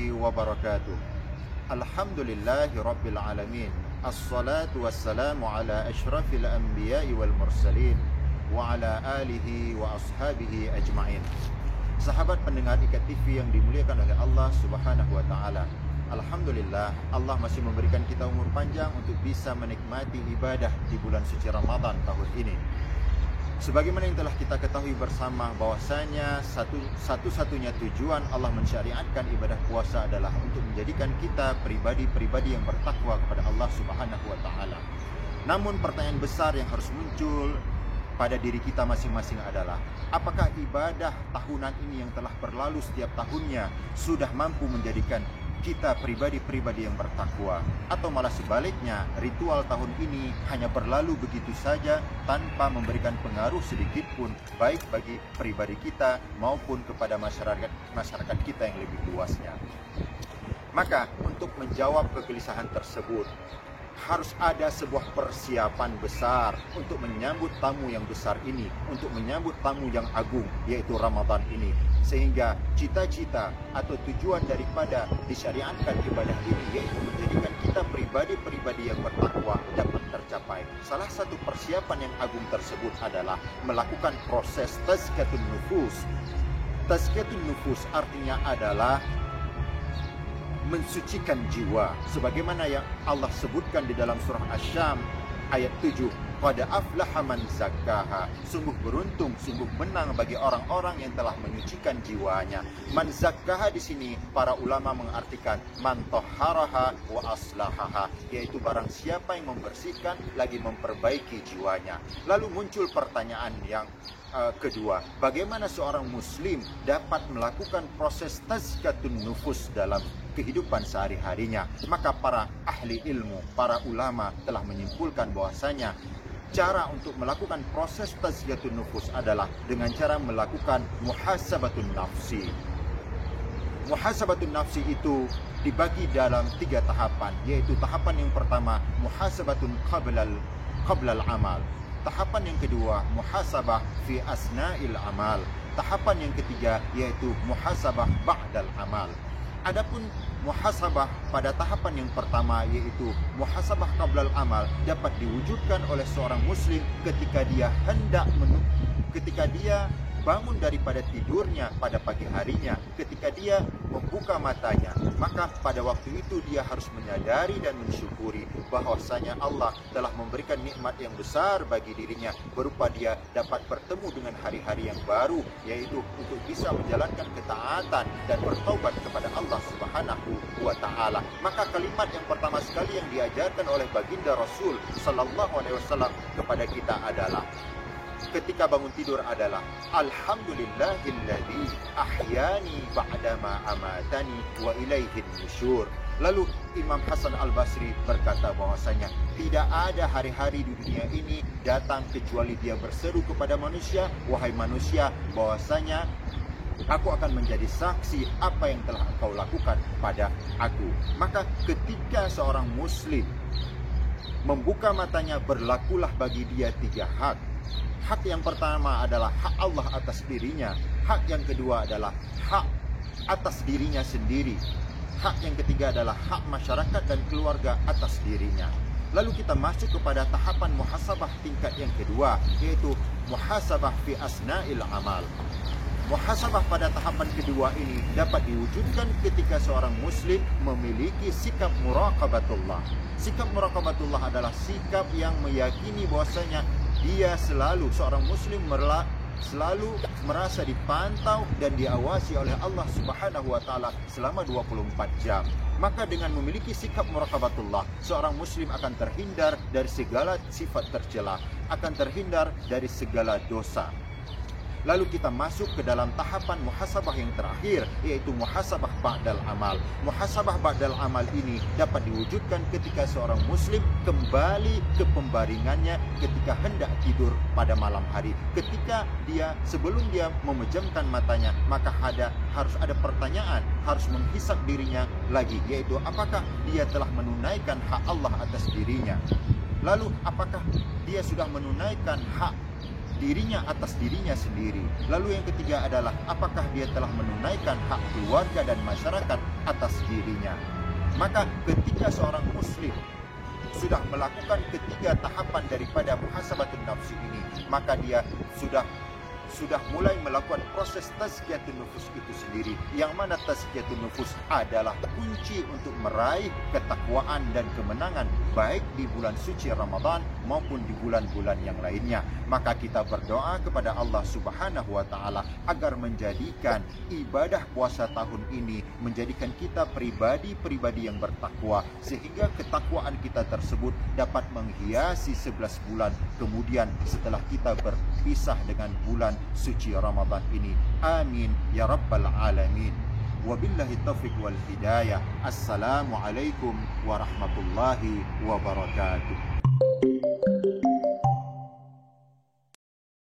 wabarakatuh. Alhamdulillahi rabbil alamin. Assalatu wassalamu ala ashrafil anbiya'i wal mursalin wa ala alihi wa ashabihi ajma'in. Sahabat pendengar IKAT TV yang dimuliakan oleh Allah Subhanahu wa taala. Alhamdulillah, Allah masih memberikan kita umur panjang untuk bisa menikmati ibadah di bulan suci Ramadan tahun ini. Sebagaimana yang telah kita ketahui bersama bahwasanya satu-satunya tujuan Allah mensyariatkan ibadah puasa adalah untuk menjadikan kita pribadi-pribadi yang bertakwa kepada Allah Subhanahu wa taala. Namun pertanyaan besar yang harus muncul pada diri kita masing-masing adalah, apakah ibadah tahunan ini yang telah berlalu setiap tahunnya sudah mampu menjadikan kita pribadi-pribadi yang bertakwa, atau malah sebaliknya, ritual tahun ini hanya berlalu begitu saja tanpa memberikan pengaruh sedikit pun baik bagi pribadi kita maupun kepada masyarakat kita yang lebih luasnya. Maka untuk menjawab kegelisahan tersebut, harus ada sebuah persiapan besar untuk menyambut tamu yang besar ini, untuk menyambut tamu yang agung, yaitu Ramadan ini. Sehingga cita-cita atau tujuan daripada disyariatkan ibadah ini, yaitu menjadikan kita pribadi-pribadi yang bertakwa, dapat tercapai. Salah satu persiapan yang agung tersebut adalah melakukan proses tazkiyatun nufus. Tazkiyatun nufus artinya adalah mensucikan jiwa, sebagaimana yang Allah sebutkan di dalam surah Asy-Syam ayat 7, qad aflaha man zakkaha, sungguh beruntung, sungguh menang bagi orang-orang yang telah menyucikan jiwanya. Man zakkaha di sini para ulama mengartikan man tahharaha wa aslahaha, yaitu barang siapa yang membersihkan lagi memperbaiki jiwanya. Lalu muncul pertanyaan yang kedua, bagaimana seorang muslim dapat melakukan proses tazkiyatun nufus dalam kehidupan sehari-harinya? Maka para ahli ilmu, para ulama telah menyimpulkan bahwasanya cara untuk melakukan proses tazkiyatun nufus adalah dengan cara melakukan muhasabatun nafsi. Muhasabatun nafsi itu dibagi dalam 3 tahapan, yaitu tahapan yang pertama muhasabatun qablal amal. Tahapan yang kedua, muhasabah fi asna'il amal. Tahapan yang ketiga, yaitu muhasabah ba'dal amal. Adapun muhasabah pada tahapan yang pertama, yaitu muhasabah qablal amal, dapat diwujudkan oleh seorang muslim ketika dia ketika dia bangun daripada tidurnya pada pagi harinya, ketika dia membuka matanya, maka pada waktu itu dia harus menyadari dan mensyukuri bahwasanya Allah telah memberikan nikmat yang besar bagi dirinya, berupa dia dapat bertemu dengan hari-hari yang baru, yaitu untuk bisa menjalankan ketaatan dan bertaubat kepada Allah Subhanahu wa taala. Maka kalimat yang pertama sekali yang diajarkan oleh baginda Rasul sallallahu alaihi wasallam kepada kita adalah ketika bangun tidur adalah alhamdulillahilladzi ahyani ba'dama amatani wa ilaihin nusyur. Lalu Imam Hasan Al-Basri berkata bahwasanya tidak ada hari-hari di dunia ini datang kecuali dia berseru kepada manusia, wahai manusia, bahwasanya aku akan menjadi saksi apa yang telah engkau lakukan pada aku. Maka ketika seorang muslim membuka matanya, berlakulah bagi dia 3 hak. Hak yang pertama adalah hak Allah atas dirinya. Hak yang kedua adalah hak atas dirinya sendiri. Hak yang ketiga adalah hak masyarakat dan keluarga atas dirinya. Lalu kita masuk kepada tahapan muhasabah tingkat yang kedua, yaitu muhasabah fi asna'il amal. Muhasabah pada tahapan kedua ini dapat diwujudkan ketika seorang muslim memiliki sikap muraqabatullah. Sikap muraqabatullah adalah sikap yang meyakini bahwasanya dia seorang muslim selalu merasa dipantau dan diawasi oleh Allah Subhanahu wa taala selama 24 jam. Maka dengan memiliki sikap muraqabatullah, seorang muslim akan terhindar dari segala sifat tercela, akan terhindar dari segala dosa. Lalu kita masuk ke dalam tahapan muhasabah yang terakhir, yaitu muhasabah ba'dal amal. Muhasabah ba'dal amal ini dapat diwujudkan ketika seorang muslim kembali ke pembaringannya ketika hendak tidur pada malam hari. Ketika sebelum dia memejamkan matanya, maka harus ada pertanyaan, harus menghisap dirinya lagi, yaitu apakah dia telah menunaikan hak Allah atas dirinya. Lalu apakah dia sudah menunaikan hak dirinya atas dirinya sendiri. Lalu yang ketiga adalah apakah dia telah menunaikan hak keluarga dan masyarakat atas dirinya. Maka ketika seorang muslim sudah melakukan ketiga tahapan daripada muhasabatun nafsi ini, maka dia sudah mulai melakukan proses tazkiyatun nufus itu sendiri, yang mana tazkiyatun nufus adalah kunci untuk meraih ketakwaan dan kemenangan baik di bulan suci Ramadan maupun di bulan-bulan yang lainnya. Maka kita berdoa kepada Allah Subhanahu wa taala agar menjadikan ibadah puasa tahun ini menjadikan kita pribadi-pribadi yang bertakwa, sehingga ketakwaan kita tersebut dapat menghiasi 11 bulan kemudian setelah kita berpisah dengan bulan suci Ramadan ini. Amin ya rabbal alamin. Wabillahi taufiq wal hidayah. Assalamualaikum warahmatullahi wabarakatuh.